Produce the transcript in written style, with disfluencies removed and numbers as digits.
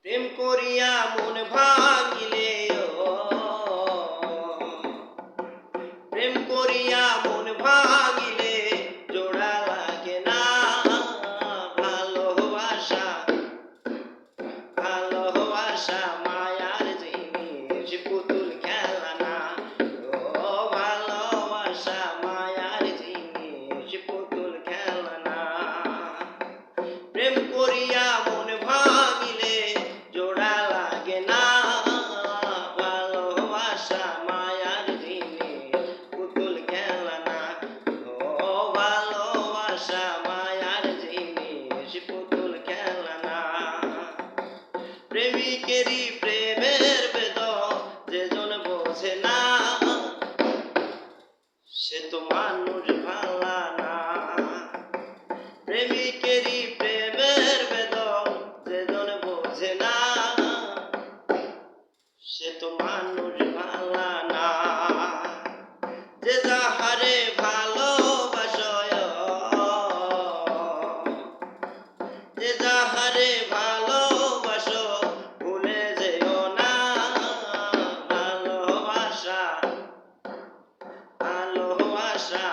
প্রেম করিয়া মন ভাঙিলে প্রেম করিয়া মন ভাঙিলে জোড়া লাগে না ভালোবাসা ভালোবাসা মায়ার জিনিস পুতুল খেলা না ও ভালোবাসা মায়ার জিনিস পুতুল খেলা না প্রেম করিয়া মন ভাঙিলে জোড়া লাগে না ভালোবাসা মায়ার জিনিস পুতুল খেলা না ও ভালোবাসা মায়ার জিনিস পুতুল খেলা না প্রেমিকেরই প্রেমের বেদন যেজন বোঝে না সে তো মানুষ ভালা না প্রেমিকেরই প্রেমের বেদন যেজন বোঝে না সে তো মানুষ ভালা না যে যাহারে ভালোবাসয় যে যাহারে ভালোবাসো ভুলে যেও না ভালোবাসা ভালোবাসা